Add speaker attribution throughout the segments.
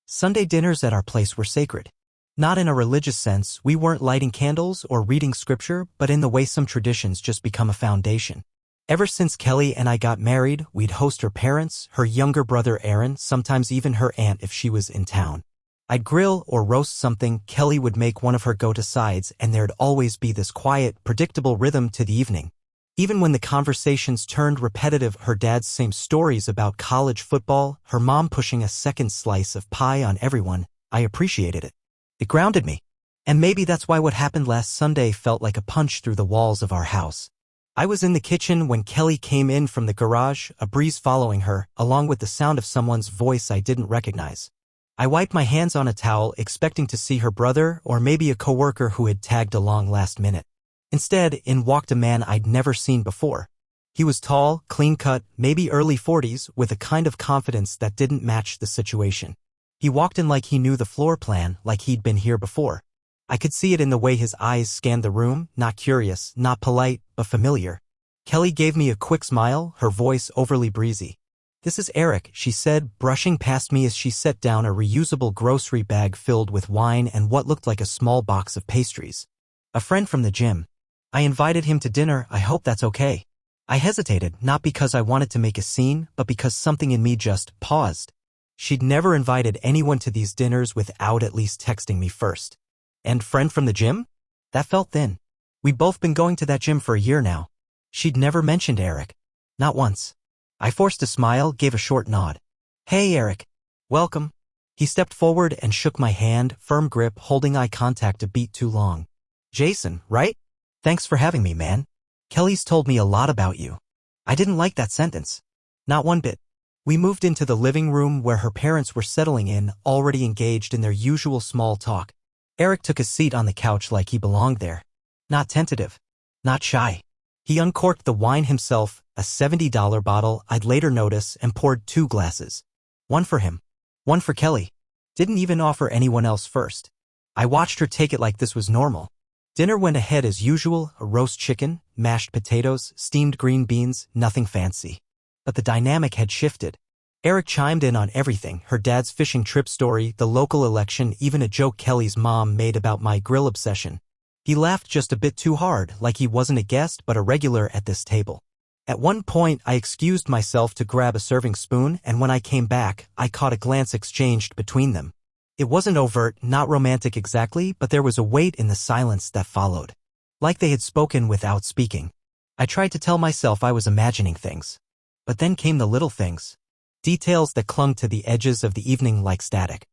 Speaker 1: Sunday dinners at our place were sacred. Not in a religious sense, we weren't lighting candles or reading scripture, but in the way some traditions just become a foundation. Ever since Kelly and I got married, we'd host her parents, her younger brother Aaron, sometimes even her aunt if she was in town. I'd grill or roast something, Kelly would make one of her go-to sides, and there'd always be this quiet, predictable rhythm to the evening. Even when the conversations turned repetitive, her dad's same stories about college football, her mom pushing a second slice of pie on everyone, I appreciated it. It grounded me. And maybe that's why what happened last Sunday felt like a punch through the walls of our house. I was in the kitchen when Kelly came in from the garage, a breeze following her, along with the sound of someone's voice I didn't recognize. I wiped my hands on a towel, expecting to see her brother or maybe a coworker who had tagged along last minute. Instead, in walked a man I'd never seen before. He was tall, clean-cut, maybe early 40s, with a kind of confidence that didn't match the situation. He walked in like he knew the floor plan, like he'd been here before. I could see it in the way his eyes scanned the room, not curious, not polite, but familiar. Kelly gave me a quick smile, her voice overly breezy. "This is Eric," she said, brushing past me as she set down a reusable grocery bag filled with wine and what looked like a small box of pastries. "A friend from the gym. I invited him to dinner, I hope that's okay." I hesitated, not because I wanted to make a scene, but because something in me just paused. She'd never invited anyone to these dinners without at least texting me first. And friend from the gym? That felt thin. We'd both been going to that gym for a year now. She'd never mentioned Eric. Not once. I forced a smile, gave a short nod. "Hey, Eric. Welcome." He stepped forward and shook my hand, firm grip, holding eye contact a beat too long. "Jason, right? Thanks for having me, man. Kelly's told me a lot about you." I didn't like that sentence. Not one bit. We moved into the living room where her parents were settling in, already engaged in their usual small talk. Eric took a seat on the couch like he belonged there. Not tentative. Not shy. He uncorked the wine himself, a $70 bottle I'd later notice, and poured 2 glasses. One for him. One for Kelly. Didn't even offer anyone else first. I watched her take it like this was normal. Dinner went ahead as usual, a roast chicken, mashed potatoes, steamed green beans, nothing fancy. But the dynamic had shifted. Eric chimed in on everything, her dad's fishing trip story, the local election, even a joke Kelly's mom made about my grill obsession. He laughed just a bit too hard, like he wasn't a guest but a regular at this table. At one point, I excused myself to grab a serving spoon, and when I came back, I caught a glance exchanged between them. It wasn't overt, not romantic exactly, but there was a weight in the silence that followed. Like they had spoken without speaking. I tried to tell myself I was imagining things. But then came the little things. Details that clung to the edges of the evening like static.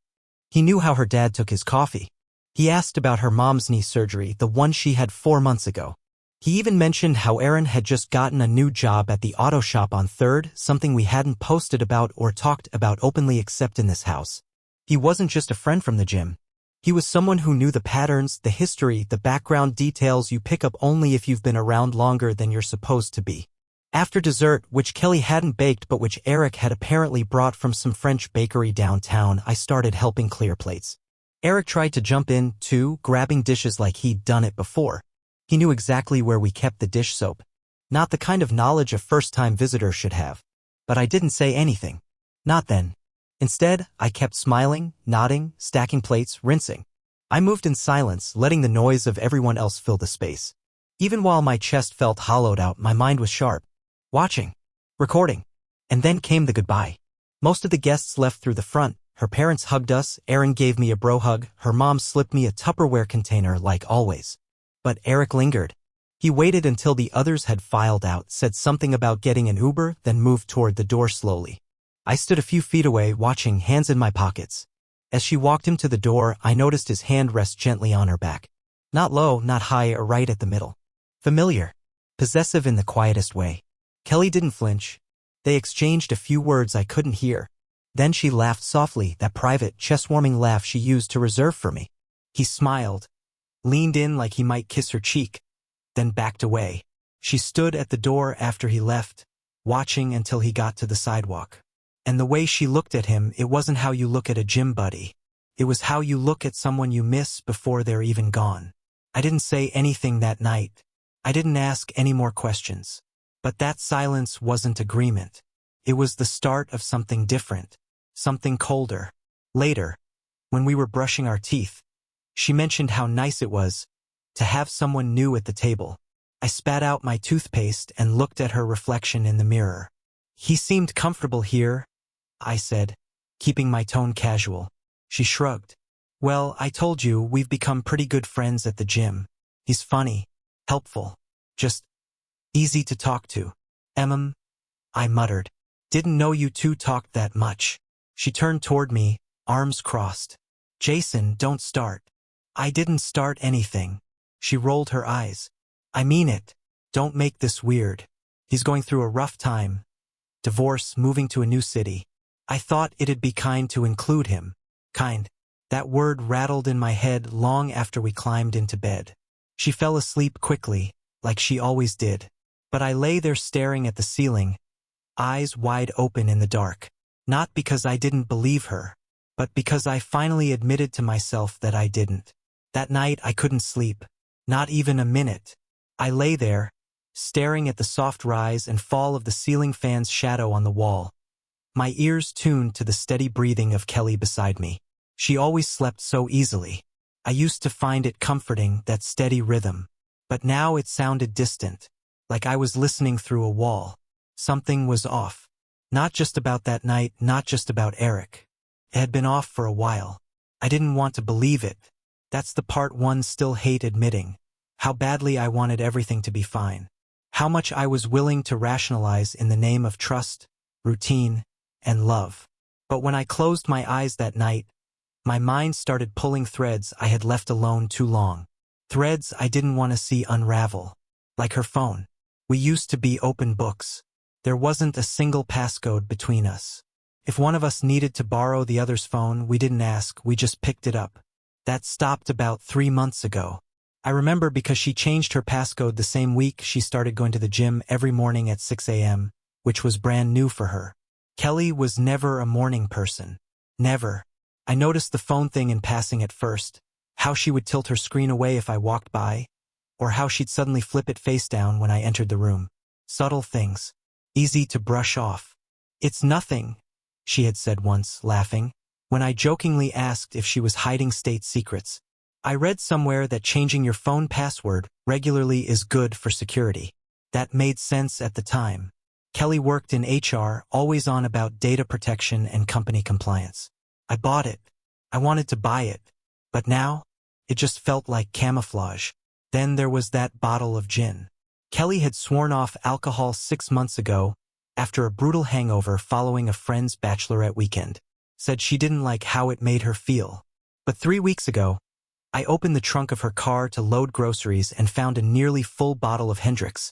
Speaker 1: He knew how her dad took his coffee. He asked about her mom's knee surgery, the one she had 4 months ago. He even mentioned how Aaron had just gotten a new job at the auto shop on 3rd, something we hadn't posted about or talked about openly except in this house. He wasn't just a friend from the gym. He was someone who knew the patterns, the history, the background details you pick up only if you've been around longer than you're supposed to be. After dessert, which Kelly hadn't baked but which Eric had apparently brought from some French bakery downtown, I started helping clear plates. Eric tried to jump in, too, grabbing dishes like he'd done it before. He knew exactly where we kept the dish soap. Not the kind of knowledge a first-time visitor should have. But I didn't say anything. Not then. Instead, I kept smiling, nodding, stacking plates, rinsing. I moved in silence, letting the noise of everyone else fill the space. Even while my chest felt hollowed out, my mind was sharp. Watching. Recording. And then came the goodbye. Most of the guests left through the front. Her parents hugged us, Aaron gave me a bro hug, her mom slipped me a Tupperware container like always. But Eric lingered. He waited until the others had filed out, said something about getting an Uber, then moved toward the door slowly. I stood a few feet away, watching, hands in my pockets. As she walked him to the door, I noticed his hand rest gently on her back. Not low, not high, or right at the middle. Familiar. Possessive in the quietest way. Kelly didn't flinch. They exchanged a few words I couldn't hear. Then she laughed softly, that private, chest-warming laugh she used to reserve for me. He smiled. Leaned in like he might kiss her cheek. Then backed away. She stood at the door after he left, watching until he got to the sidewalk. And the way she looked at him, it wasn't how you look at a gym buddy. It was how you look at someone you miss before they're even gone. I didn't say anything that night. I didn't ask any more questions. But that silence wasn't agreement. It was the start of something different. Something colder. Later, when we were brushing our teeth. She mentioned how nice it was to have someone new at the table. I spat out my toothpaste and looked at her reflection in the mirror. He seemed comfortable here, I said, keeping my tone casual. She shrugged. Well, I told you we've become pretty good friends at the gym. He's funny, helpful, just easy to talk to. I muttered. Didn't know you two talked that much. She turned toward me, arms crossed. Jason, don't start. I didn't start anything. She rolled her eyes. I mean it. Don't make this weird. He's going through a rough time. Divorce, moving to a new city. I thought it'd be kind to include him. Kind. That word rattled in my head long after we climbed into bed. She fell asleep quickly, like she always did. But I lay there staring at the ceiling, eyes wide open in the dark. Not because I didn't believe her, but because I finally admitted to myself that I didn't. That night I couldn't sleep. Not even a minute. I lay there, staring at the soft rise and fall of the ceiling fan's shadow on the wall. My ears tuned to the steady breathing of Kelly beside me. She always slept so easily. I used to find it comforting, that steady rhythm. But now it sounded distant, like I was listening through a wall. Something was off. Not just about that night, not just about Eric. It had been off for a while. I didn't want to believe it. That's the part one still hate admitting. How badly I wanted everything to be fine. How much I was willing to rationalize in the name of trust, routine, and love. But when I closed my eyes that night, my mind started pulling threads I had left alone too long. Threads I didn't want to see unravel. Like her phone. We used to be open books. There wasn't a single passcode between us. If one of us needed to borrow the other's phone, we didn't ask, we just picked it up. That stopped about 3 months ago. I remember because she changed her passcode the same week she started going to the gym every morning at 6 a.m., which was brand new for her. Kelly was never a morning person. Never. I noticed the phone thing in passing at first, how she would tilt her screen away if I walked by, or how she'd suddenly flip it face down when I entered the room. Subtle things. Easy to brush off. It's nothing, she had said once, laughing, when I jokingly asked if she was hiding state secrets. I read somewhere that changing your phone password regularly is good for security. That made sense at the time. Kelly worked in HR, always on about data protection and company compliance. I bought it. I wanted to buy it. But now, it just felt like camouflage. Then there was that bottle of gin. Kelly had sworn off alcohol 6 months ago, after a brutal hangover following a friend's bachelorette weekend. Said she didn't like how it made her feel. But 3 weeks ago, I opened the trunk of her car to load groceries and found a nearly full bottle of Hendrix.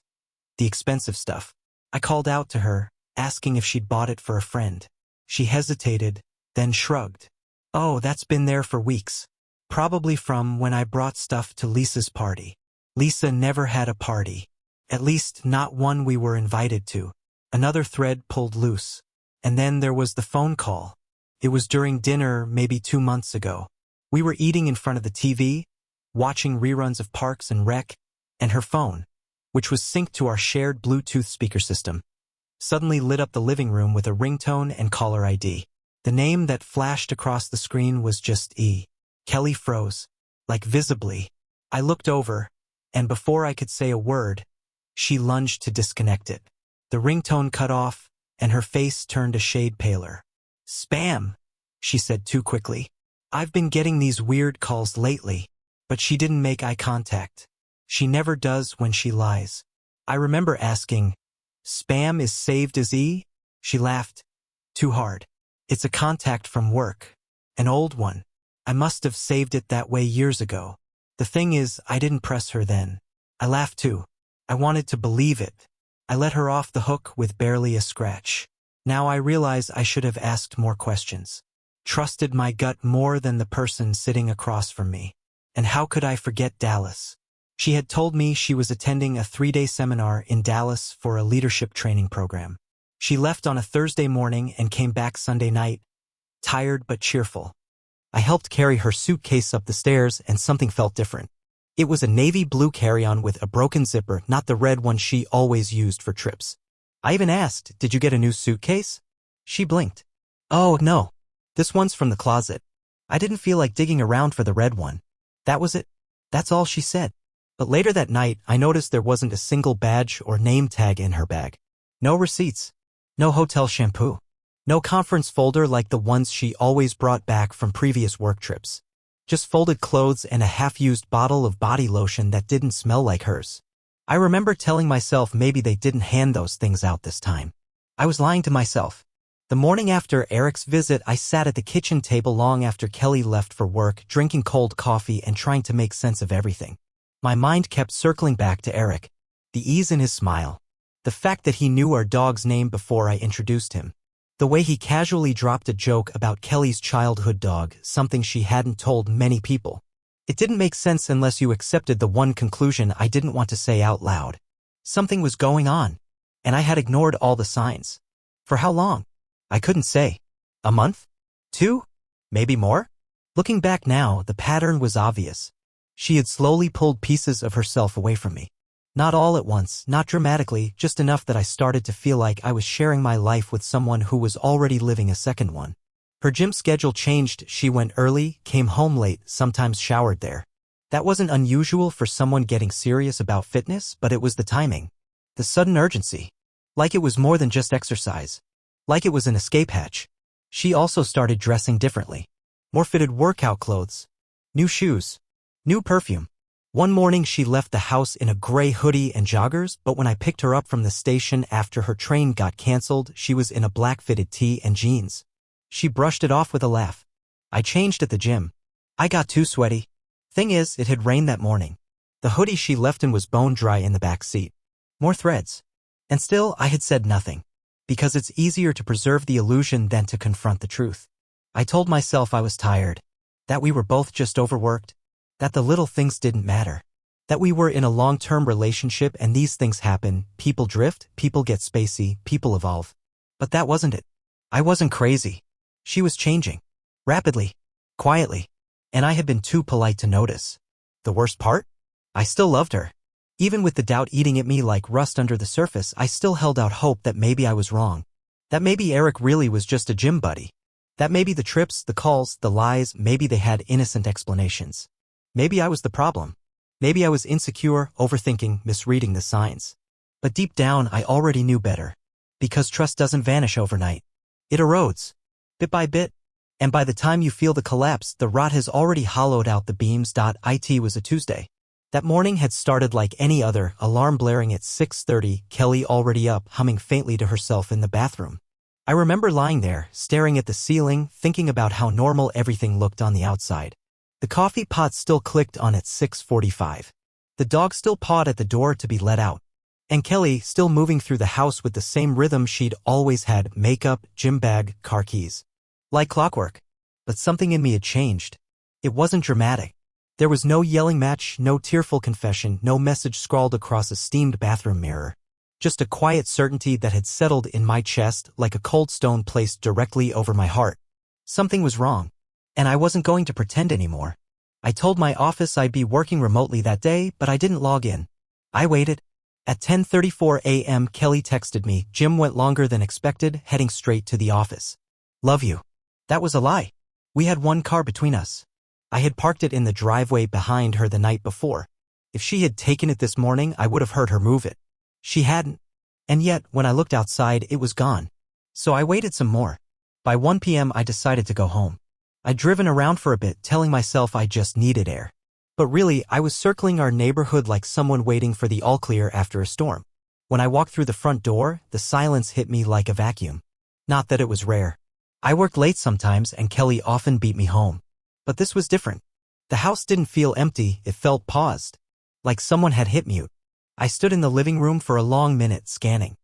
Speaker 1: The expensive stuff. I called out to her, asking if she'd bought it for a friend. She hesitated, then shrugged. Oh, that's been there for weeks. Probably from when I brought stuff to Lisa's party. Lisa never had a party. At least not one we were invited to. Another thread pulled loose. And then there was the phone call. It was during dinner maybe 2 months ago. We were eating in front of the TV, watching reruns of Parks and Rec, and her phone, which was synced to our shared Bluetooth speaker system, suddenly lit up the living room with a ringtone and caller ID. The name that flashed across the screen was just E. Kelly froze, like visibly. I looked over, and before I could say a word, she lunged to disconnect it. The ringtone cut off, and her face turned a shade paler. Spam, she said too quickly. I've been getting these weird calls lately, but she didn't make eye contact. She never does when she lies. I remember asking, Spam is saved as E? She laughed. Too hard. It's a contact from work. An old one. I must have saved it that way years ago. The thing is, I didn't press her then. I laughed too. I wanted to believe it. I let her off the hook with barely a scratch. Now I realize I should have asked more questions. Trusted my gut more than the person sitting across from me. And how could I forget Dallas? She had told me she was attending a 3-day seminar in Dallas for a leadership training program. She left on a Thursday morning and came back Sunday night, tired but cheerful. I helped carry her suitcase up the stairs and something felt different. It was a navy blue carry-on with a broken zipper, not the red one she always used for trips. I even asked, did you get a new suitcase? She blinked. Oh, no. This one's from the closet. I didn't feel like digging around for the red one. That was it. That's all she said. But later that night, I noticed there wasn't a single badge or name tag in her bag. No receipts. No hotel shampoo. No conference folder like the ones she always brought back from previous work trips. Just folded clothes and a half-used bottle of body lotion that didn't smell like hers. I remember telling myself maybe they didn't hand those things out this time. I was lying to myself. The morning after Eric's visit, I sat at the kitchen table long after Kelly left for work, drinking cold coffee and trying to make sense of everything. My mind kept circling back to Eric. The ease in his smile. The fact that he knew our dog's name before I introduced him. The way he casually dropped a joke about Kelly's childhood dog, something she hadn't told many people. It didn't make sense unless you accepted the one conclusion I didn't want to say out loud. Something was going on, and I had ignored all the signs. For how long? I couldn't say. A month? 2? Maybe more? Looking back now, the pattern was obvious. She had slowly pulled pieces of herself away from me. Not all at once, not dramatically, just enough that I started to feel like I was sharing my life with someone who was already living a second one. Her gym schedule changed. She went early, came home late, sometimes showered there. That wasn't unusual for someone getting serious about fitness, but it was the timing. The sudden urgency. Like it was more than just exercise. Like it was an escape hatch. She also started dressing differently. More fitted workout clothes. New shoes. New perfume. One morning she left the house in a gray hoodie and joggers, but when I picked her up from the station after her train got canceled, she was in a black fitted tee and jeans. She brushed it off with a laugh. I changed at the gym. I got too sweaty. Thing is, it had rained that morning. The hoodie she left in was bone dry in the back seat. More threads. And still, I had said nothing. Because it's easier to preserve the illusion than to confront the truth. I told myself I was tired. That we were both just overworked. That the little things didn't matter. That we were in a long-term relationship and these things happen, people drift, people get spacey, people evolve. But that wasn't it. I wasn't crazy. She was changing. Rapidly. Quietly. And I had been too polite to notice. The worst part? I still loved her. Even with the doubt eating at me like rust under the surface, I still held out hope that maybe I was wrong. That maybe Eric really was just a gym buddy. That maybe the trips, the calls, the lies, maybe they had innocent explanations. Maybe I was the problem. Maybe I was insecure, overthinking, misreading the signs. But deep down, I already knew better. Because trust doesn't vanish overnight. It erodes. Bit by bit. And by the time you feel the collapse, the rot has already hollowed out the beams. It was a Tuesday. That morning had started like any other, alarm blaring at 6:30, Kelly already up, humming faintly to herself in the bathroom. I remember lying there, staring at the ceiling, thinking about how normal everything looked on the outside. The coffee pot still clicked on at 6:45. The dog still pawed at the door to be let out. And Kelly still moving through the house with the same rhythm she'd always had, makeup, gym bag, car keys. Like clockwork. But something in me had changed. It wasn't dramatic. There was no yelling match, no tearful confession, no message scrawled across a steamed bathroom mirror. Just a quiet certainty that had settled in my chest like a cold stone placed directly over my heart. Something was wrong. And I wasn't going to pretend anymore. I told my office I'd be working remotely that day, but I didn't log in. I waited. At 10:34 a.m. Kelly texted me. Gym went longer than expected, heading straight to the office. Love you. That was a lie. We had one car between us. I had parked it in the driveway behind her the night before. If she had taken it this morning, I would have heard her move it. She hadn't. And yet, when I looked outside, it was gone. So I waited some more. By 1 p.m. I decided to go home. I'd driven around for a bit, telling myself I just needed air. But really, I was circling our neighborhood like someone waiting for the all-clear after a storm. When I walked through the front door, the silence hit me like a vacuum. Not that it was rare. I worked late sometimes and Kelly often beat me home. But this was different. The house didn't feel empty, it felt paused. Like someone had hit mute. I stood in the living room for a long minute, scanning.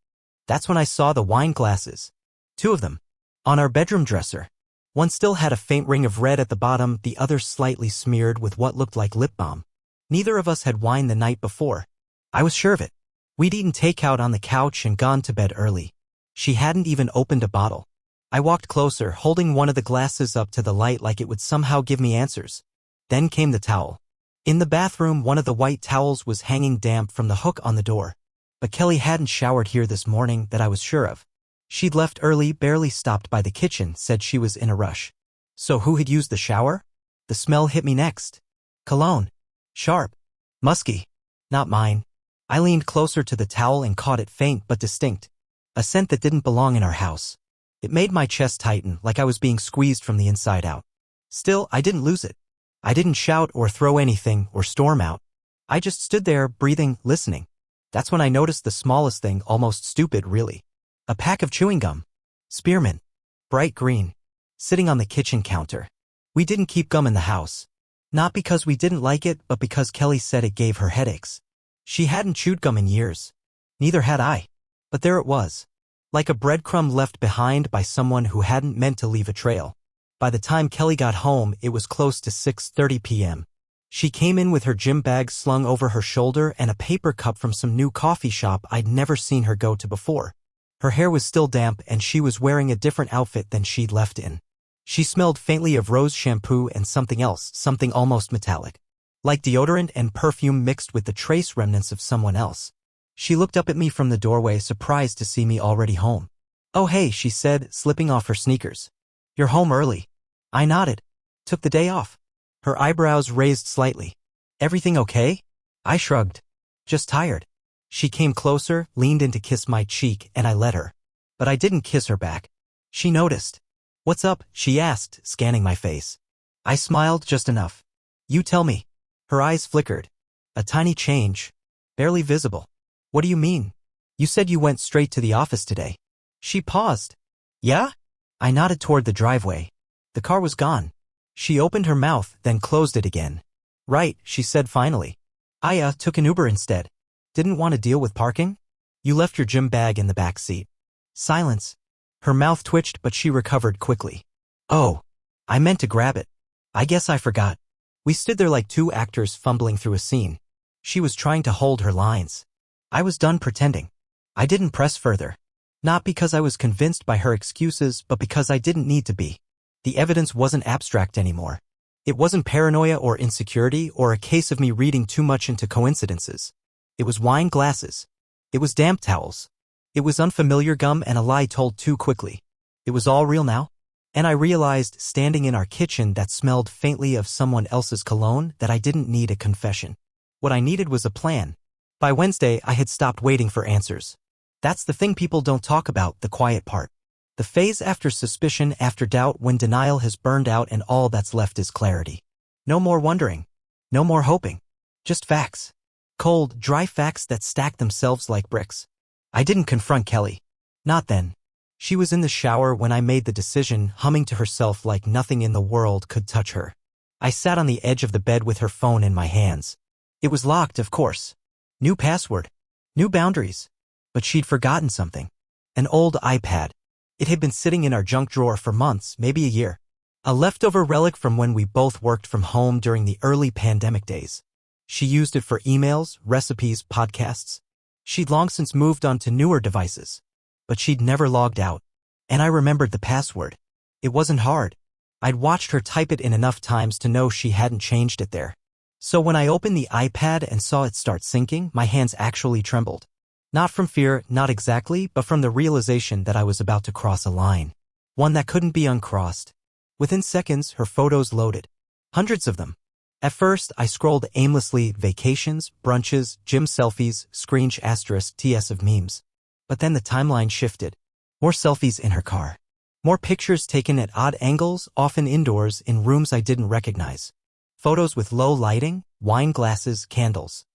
Speaker 1: That's when I saw the wine glasses. 2 of them. On our bedroom dresser. One still had a faint ring of red at the bottom, the other slightly smeared with what looked like lip balm. Neither of us had wine the night before. I was sure of it. We'd eaten takeout on the couch and gone to bed early. She hadn't even opened a bottle. I walked closer, holding one of the glasses up to the light like it would somehow give me answers. Then came the towel. In the bathroom, one of the white towels was hanging damp from the hook on the door. But Kelly hadn't showered here this morning, that I was sure of. She'd left early, barely stopped by the kitchen, said she was in a rush. So who had used the shower? The smell hit me next. Cologne. Sharp. Musky. Not mine. I leaned closer to the towel and caught it, faint but distinct. A scent that didn't belong in our house. It made my chest tighten, like I was being squeezed from the inside out. Still, I didn't lose it. I didn't shout or throw anything or storm out. I just stood there, breathing, listening. That's when I noticed the smallest thing, almost stupid really. A pack of chewing gum. Spearmint. Bright green. Sitting on the kitchen counter. We didn't keep gum in the house. Not because we didn't like it, but because Kelly said it gave her headaches. She hadn't chewed gum in years. Neither had I. But there it was. Like a breadcrumb left behind by someone who hadn't meant to leave a trail. By the time Kelly got home, it was close to 6:30 p.m. She came in with her gym bag slung over her shoulder and a paper cup from some new coffee shop I'd never seen her go to before. Her hair was still damp and she was wearing a different outfit than she'd left in. She smelled faintly of rose shampoo and something else, something almost metallic. Like deodorant and perfume mixed with the trace remnants of someone else. She looked up at me from the doorway, surprised to see me already home. "Oh hey," she said, slipping off her sneakers. "You're home early." I nodded. "Took the day off." Her eyebrows raised slightly. "Everything okay?" I shrugged. "Just tired." She came closer, leaned in to kiss my cheek, and I let her. But I didn't kiss her back. She noticed. "What's up?" she asked, scanning my face. I smiled just enough. "You tell me." Her eyes flickered. A tiny change. Barely visible. "What do you mean? You said you went straight to the office today." She paused. "Yeah?" I nodded toward the driveway. The car was gone. She opened her mouth, then closed it again. "Right," she said finally. "I took an Uber instead. Didn't want to deal with parking?" "You left your gym bag in the back seat." Silence. Her mouth twitched, but she recovered quickly. "Oh, I meant to grab it. I guess I forgot." We stood there like two actors fumbling through a scene. She was trying to hold her lines. I was done pretending. I didn't press further. Not because I was convinced by her excuses, but because I didn't need to be. The evidence wasn't abstract anymore. It wasn't paranoia or insecurity or a case of me reading too much into coincidences. It was wine glasses. It was damp towels. It was unfamiliar gum and a lie told too quickly. It was all real now. And I realized, standing in our kitchen that smelled faintly of someone else's cologne, that I didn't need a confession. What I needed was a plan. By Wednesday, I had stopped waiting for answers. That's the thing people don't talk about, the quiet part. The phase after suspicion, after doubt, when denial has burned out and all that's left is clarity. No more wondering. No more hoping. Just facts. Cold, dry facts that stack themselves like bricks. I didn't confront Kelly. Not then. She was in the shower when I made the decision, humming to herself like nothing in the world could touch her. I sat on the edge of the bed with her phone in my hands. It was locked, of course. New password. New boundaries. But she'd forgotten something. An old iPad. It had been sitting in our junk drawer for months, maybe a year. A leftover relic from when we both worked from home during the early pandemic days. She used it for emails, recipes, podcasts. She'd long since moved on to newer devices. But she'd never logged out. And I remembered the password. It wasn't hard. I'd watched her type it in enough times to know she hadn't changed it there. So when I opened the iPad and saw it start syncing, my hands actually trembled. Not from fear, not exactly, but from the realization that I was about to cross a line. One that couldn't be uncrossed. Within seconds, her photos loaded. Hundreds of them. At first, I scrolled aimlessly, vacations, brunches, gym selfies, screensh asterisk TS of memes. But then the timeline shifted. More selfies in her car. More pictures taken at odd angles, often indoors, in rooms I didn't recognize. Photos with low lighting, wine glasses, candles.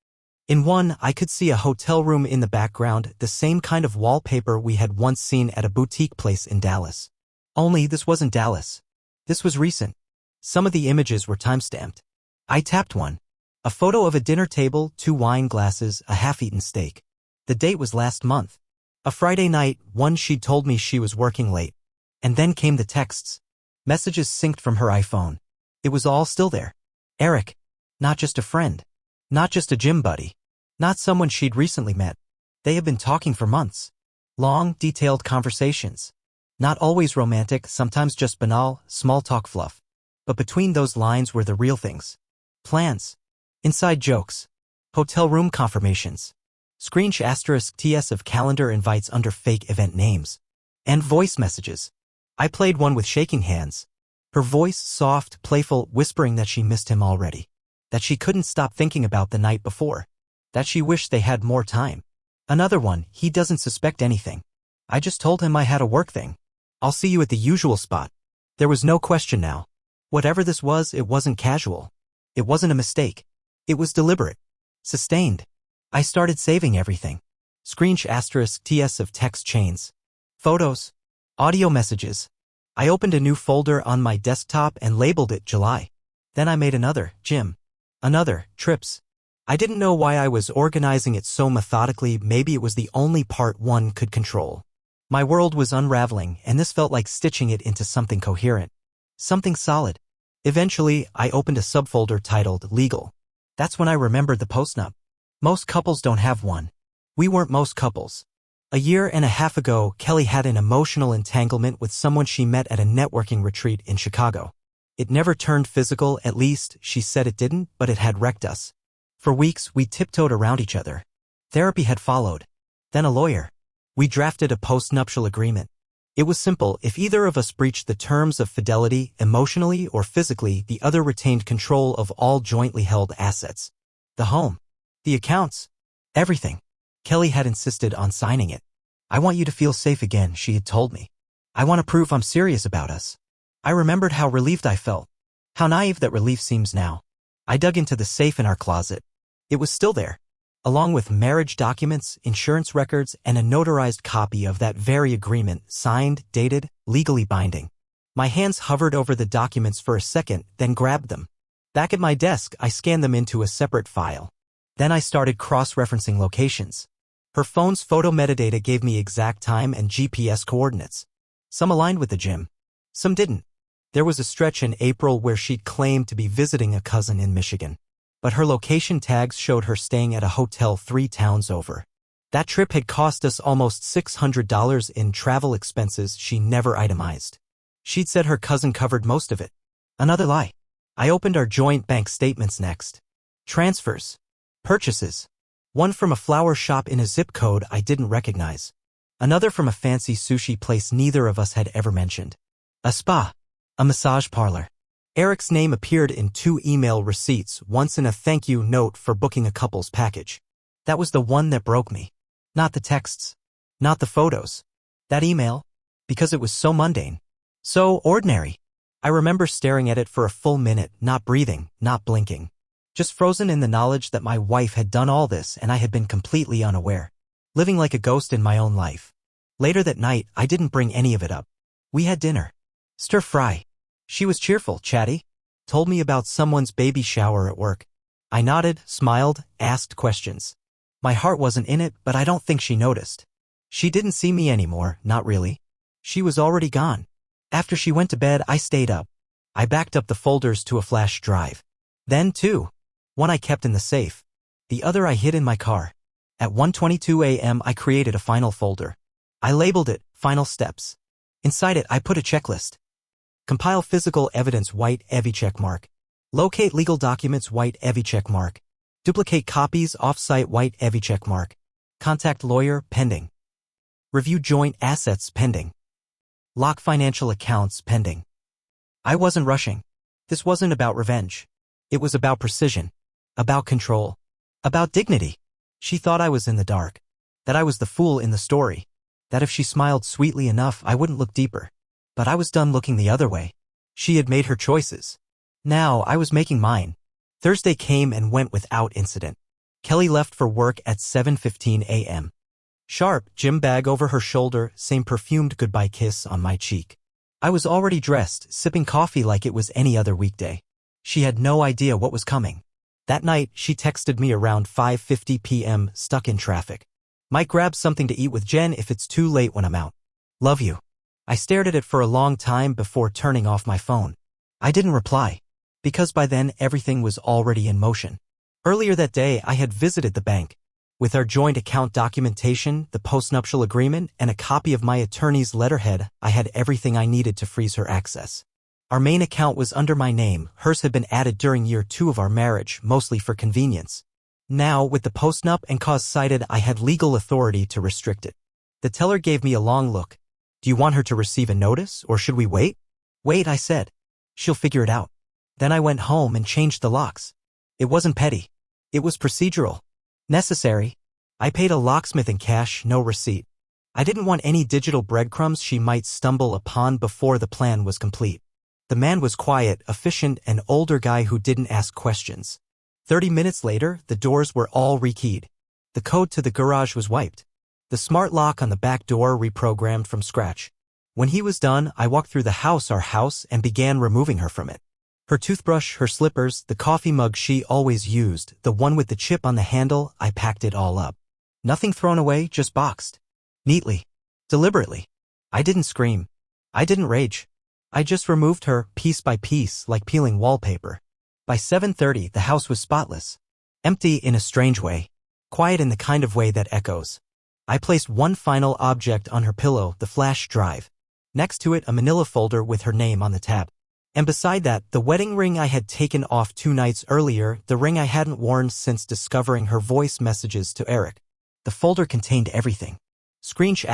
Speaker 1: In one, I could see a hotel room in the background, the same kind of wallpaper we had once seen at a boutique place in Dallas. Only this wasn't Dallas. This was recent. Some of the images were time-stamped. I tapped one. A photo of a dinner table, 2 wine glasses, a half-eaten steak. The date was last month. A Friday night, one she'd told me she was working late. And then came the texts. Messages synced from her iPhone. It was all still there. Eric. Not just a friend. Not just a gym buddy. Not someone she'd recently met. They had been talking for months. Long, detailed conversations. Not always romantic, sometimes just banal, small talk fluff. But between those lines were the real things. Plans. Inside jokes. Hotel room confirmations. Screensh asterisk TS of calendar invites under fake event names. And voice messages. I played one with shaking hands. Her voice soft, playful, whispering that she missed him already. That she couldn't stop thinking about the night before. That she wished they had more time. Another one, he doesn't suspect anything. I just told him I had a work thing. I'll see you at the usual spot. There was no question now. Whatever this was, it wasn't casual. It wasn't a mistake. It was deliberate. Sustained. I started saving everything. Screensh * TS of text chains. Photos. Audio messages. I opened a new folder on my desktop and labeled it July. Then I made another, gym. Another, trips. I didn't know why I was organizing it so methodically. Maybe it was the only part one could control. My world was unraveling, and this felt like stitching it into something coherent. Something solid. Eventually, I opened a subfolder titled Legal. That's when I remembered the postnup. Most couples don't have one. We weren't most couples. A year and a half ago, Kelly had an emotional entanglement with someone she met at a networking retreat in Chicago. It never turned physical, at least she said it didn't, but it had wrecked us. For weeks, we tiptoed around each other. Therapy had followed. Then a lawyer. We drafted a postnuptial agreement. It was simple. If either of us breached the terms of fidelity, emotionally or physically, the other retained control of all jointly held assets. The home. The accounts. Everything. Kelly had insisted on signing it. I want you to feel safe again, she had told me. I want to prove I'm serious about us. I remembered how relieved I felt. How naive that relief seems now. I dug into the safe in our closet. It was still there. Along with marriage documents, insurance records, and a notarized copy of that very agreement, signed, dated, legally binding. My hands hovered over the documents for a second, then grabbed them. Back at my desk, I scanned them into a separate file. Then I started cross-referencing locations. Her phone's photo metadata gave me exact time and GPS coordinates. Some aligned with the gym. Some didn't. There was a stretch in April where she'd claimed to be visiting a cousin in Michigan. But her location tags showed her staying at a hotel 3 towns over. That trip had cost us almost $600 in travel expenses she never itemized. She'd said her cousin covered most of it. Another lie. I opened our joint bank statements next. Transfers. Purchases. One from a flower shop in a zip code I didn't recognize. Another from a fancy sushi place neither of us had ever mentioned. A spa. A massage parlor. Eric's name appeared in 2 email receipts, once in a thank you note for booking a couple's package. That was the one that broke me. Not the texts. Not the photos. That email. Because it was so mundane. So ordinary. I remember staring at it for a full minute, not breathing, not blinking. Just frozen in the knowledge that my wife had done all this and I had been completely unaware. Living like a ghost in my own life. Later that night, I didn't bring any of it up. We had dinner. Stir fry. She was cheerful, chatty. Told me about someone's baby shower at work. I nodded, smiled, asked questions. My heart wasn't in it, but I don't think she noticed. She didn't see me anymore, not really. She was already gone. After she went to bed, I stayed up. I backed up the folders to a flash drive. Then 2. One I kept in the safe. The other I hid in my car. At 1:22 a.m. I created a final folder. I labeled it, Final Steps. Inside it, I put a checklist. Compile physical evidence, white EVI checkmark. Locate legal documents, white EVI checkmark. Duplicate copies, off-site, white EVI checkmark. Contact lawyer, pending. Review joint assets, pending. Lock financial accounts, pending. I wasn't rushing. This wasn't about revenge. It was about precision. About control. About dignity. She thought I was in the dark. That I was the fool in the story. That if she smiled sweetly enough, I wouldn't look deeper. But I was done looking the other way. She had made her choices. Now I was making mine. Thursday came and went without incident. Kelly left for work at 7:15 a.m. Sharp, gym bag over her shoulder, same perfumed goodbye kiss on my cheek. I was already dressed, sipping coffee like it was any other weekday. She had no idea what was coming. That night, she texted me around 5:50 p.m., stuck in traffic. Might grab something to eat with Jen if it's too late when I'm out. Love you. I stared at it for a long time before turning off my phone. I didn't reply. Because by then, everything was already in motion. Earlier that day, I had visited the bank. With our joint account documentation, the postnuptial agreement, and a copy of my attorney's letterhead, I had everything I needed to freeze her access. Our main account was under my name. Hers had been added during year 2 of our marriage, mostly for convenience. Now, with the postnup and cause cited, I had legal authority to restrict it. The teller gave me a long look. Do you want her to receive a notice, or should we wait? Wait, I said. She'll figure it out. Then I went home and changed the locks. It wasn't petty. It was procedural. Necessary. I paid a locksmith in cash, no receipt. I didn't want any digital breadcrumbs she might stumble upon before the plan was complete. The man was quiet, efficient, an older guy who didn't ask questions. 30 minutes later, the doors were all rekeyed. The code to the garage was wiped. The smart lock on the back door reprogrammed from scratch. When he was done, I walked through our house, and began removing her from it. Her toothbrush, her slippers, the coffee mug she always used, the one with the chip on the handle, I packed it all up. Nothing thrown away, just boxed. Neatly. Deliberately. I didn't scream. I didn't rage. I just removed her, piece by piece, like peeling wallpaper. By 7:30, the house was spotless. Empty in a strange way. Quiet in the kind of way that echoes. I placed one final object on her pillow, the flash drive. Next to it, a manila folder with her name on the tab. And beside that, the wedding ring I had taken off 2 nights earlier, the ring I hadn't worn since discovering her voice messages to Eric. The folder contained everything. Screensh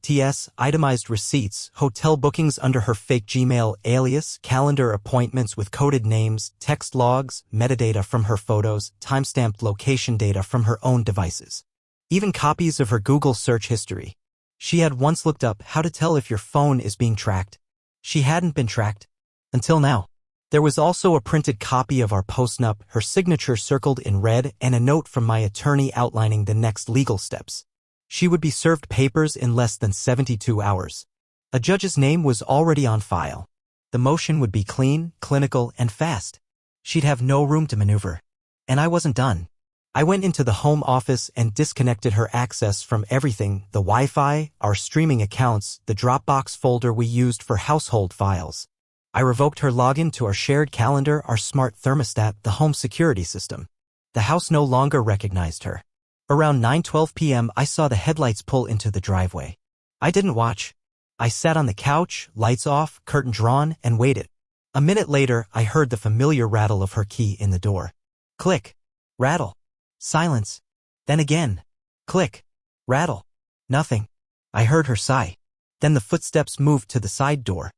Speaker 1: *TS, itemized receipts, hotel bookings under her fake Gmail alias, calendar appointments with coded names, text logs, metadata from her photos, timestamped location data from her own devices. Even copies of her Google search history. She had once looked up how to tell if your phone is being tracked. She hadn't been tracked. Until now. There was also a printed copy of our postnup, her signature circled in red, and a note from my attorney outlining the next legal steps. She would be served papers in less than 72 hours. A judge's name was already on file. The motion would be clean, clinical, and fast. She'd have no room to maneuver. And I wasn't done. I went into the home office and disconnected her access from everything, the Wi-Fi, our streaming accounts, the Dropbox folder we used for household files. I revoked her login to our shared calendar, our smart thermostat, the home security system. The house no longer recognized her. Around 9:12 p.m. I saw the headlights pull into the driveway. I didn't watch. I sat on the couch, lights off, curtain drawn, and waited. A minute later, I heard the familiar rattle of her key in the door. Click. Rattle. Silence. Then again. Click. Rattle. Nothing. I heard her sigh. Then the footsteps moved to the side door.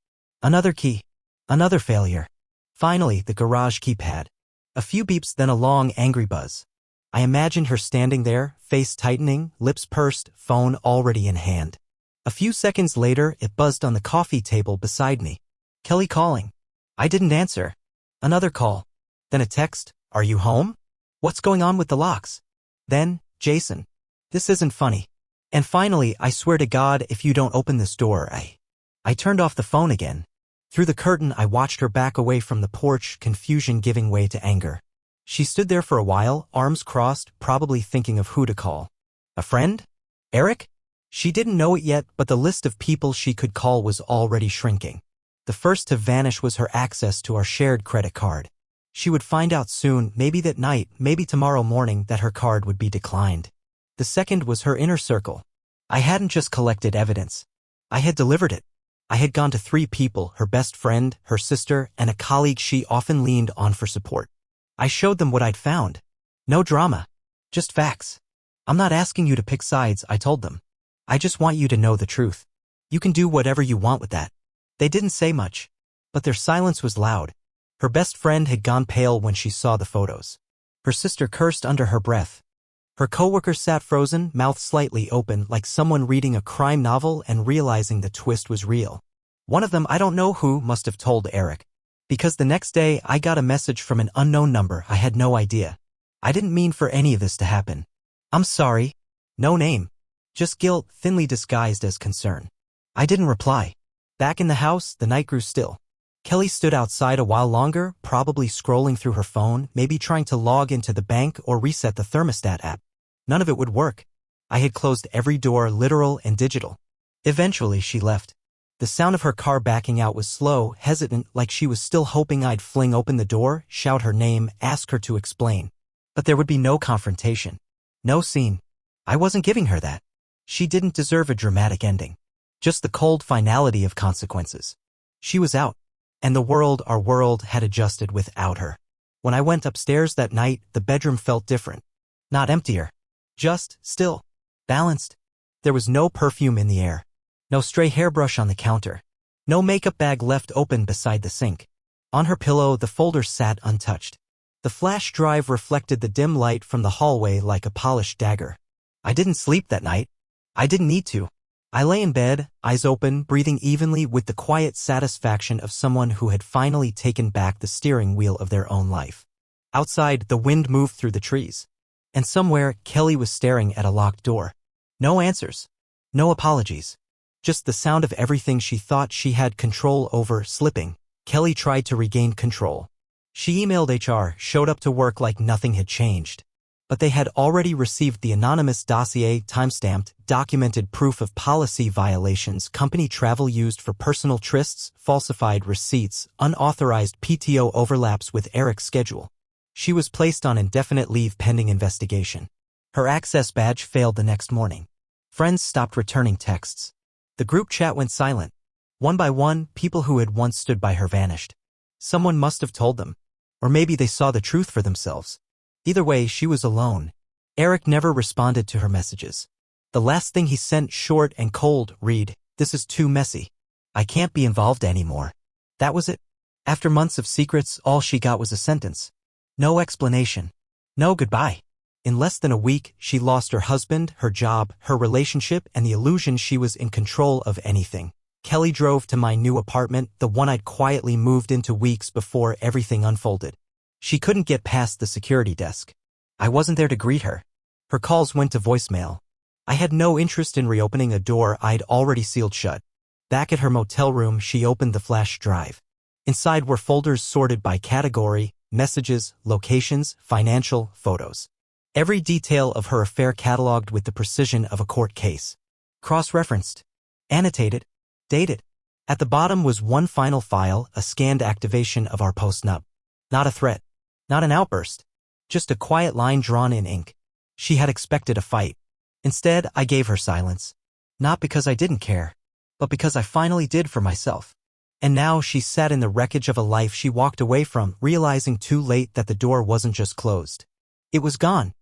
Speaker 1: Another key. Another failure. Finally, the garage keypad. A few beeps, then a long, angry buzz. I imagined her standing there, face tightening, lips pursed, phone already in hand. A few seconds later, it buzzed on the coffee table beside me. Kelly calling. I didn't answer. Another call. Then a text. Are you home? What's going on with the locks? Then, Jason. This isn't funny. And finally, I swear to God, if you don't open this door, I turned off the phone again. Through the curtain, I watched her back away from the porch, confusion giving way to anger. She stood there for a while, arms crossed, probably thinking of who to call. A friend? Eric? She didn't know it yet, but the list of people she could call was already shrinking. The first to vanish was her access to our shared credit card. She would find out soon, maybe that night, maybe tomorrow morning, that her card would be declined. The second was her inner circle. I hadn't just collected evidence. I had delivered it. I had gone to 3 people, her best friend, her sister, and a colleague she often leaned on for support. I showed them what I'd found. No drama. Just facts. I'm not asking you to pick sides, I told them. I just want you to know the truth. You can do whatever you want with that. They didn't say much. But their silence was loud. Her best friend had gone pale when she saw the photos. Her sister cursed under her breath. Her coworker sat frozen, mouth slightly open, like someone reading a crime novel and realizing the twist was real. One of them, I don't know who, must have told Eric. Because the next day, I got a message from an unknown number. I had no idea. I didn't mean for any of this to happen. I'm sorry. No name. Just guilt, thinly disguised as concern. I didn't reply. Back in the house, the night grew still. Kelly stood outside a while longer, probably scrolling through her phone, maybe trying to log into the bank or reset the thermostat app. None of it would work. I had closed every door, literal and digital. Eventually, she left. The sound of her car backing out was slow, hesitant, like she was still hoping I'd fling open the door, shout her name, ask her to explain. But there would be no confrontation. No scene. I wasn't giving her that. She didn't deserve a dramatic ending. Just the cold finality of consequences. She was out. And the world, our world, had adjusted without her. When I went upstairs that night, the bedroom felt different. Not emptier. Just, still. Balanced. There was no perfume in the air. No stray hairbrush on the counter. No makeup bag left open beside the sink. On her pillow, the folder sat untouched. The flash drive reflected the dim light from the hallway like a polished dagger. I didn't sleep that night. I didn't need to. I lay in bed, eyes open, breathing evenly with the quiet satisfaction of someone who had finally taken back the steering wheel of their own life. Outside, the wind moved through the trees. And somewhere, Kelly was staring at a locked door. No answers. No apologies. Just the sound of everything she thought she had control over slipping. Kelly tried to regain control. She emailed HR, showed up to work like nothing had changed. But they had already received the anonymous dossier, timestamped, documented proof of policy violations, company travel used for personal trysts, falsified receipts, unauthorized PTO overlaps with Eric's schedule. She was placed on indefinite leave pending investigation. Her access badge failed the next morning. Friends stopped returning texts. The group chat went silent. One by one, people who had once stood by her vanished. Someone must have told them. Or maybe they saw the truth for themselves. Either way, she was alone. Eric never responded to her messages. The last thing he sent, short and cold, read, "This is too messy. I can't be involved anymore." That was it. After months of secrets, all she got was a sentence. No explanation. No goodbye. In less than a week, she lost her husband, her job, her relationship, and the illusion she was in control of anything. Kelly drove to my new apartment, the one I'd quietly moved into weeks before everything unfolded. She couldn't get past the security desk. I wasn't there to greet her. Her calls went to voicemail. I had no interest in reopening a door I'd already sealed shut. Back at her motel room, she opened the flash drive. Inside were folders sorted by category, messages, locations, financial, photos. Every detail of her affair cataloged with the precision of a court case. Cross-referenced. Annotated. Dated. At the bottom was one final file, a scanned activation of our post-nup. Not a threat. Not an outburst. Just a quiet line drawn in ink. She had expected a fight. Instead, I gave her silence. Not because I didn't care, but because I finally did for myself. And now she sat in the wreckage of a life she walked away from, realizing too late that the door wasn't just closed. It was gone.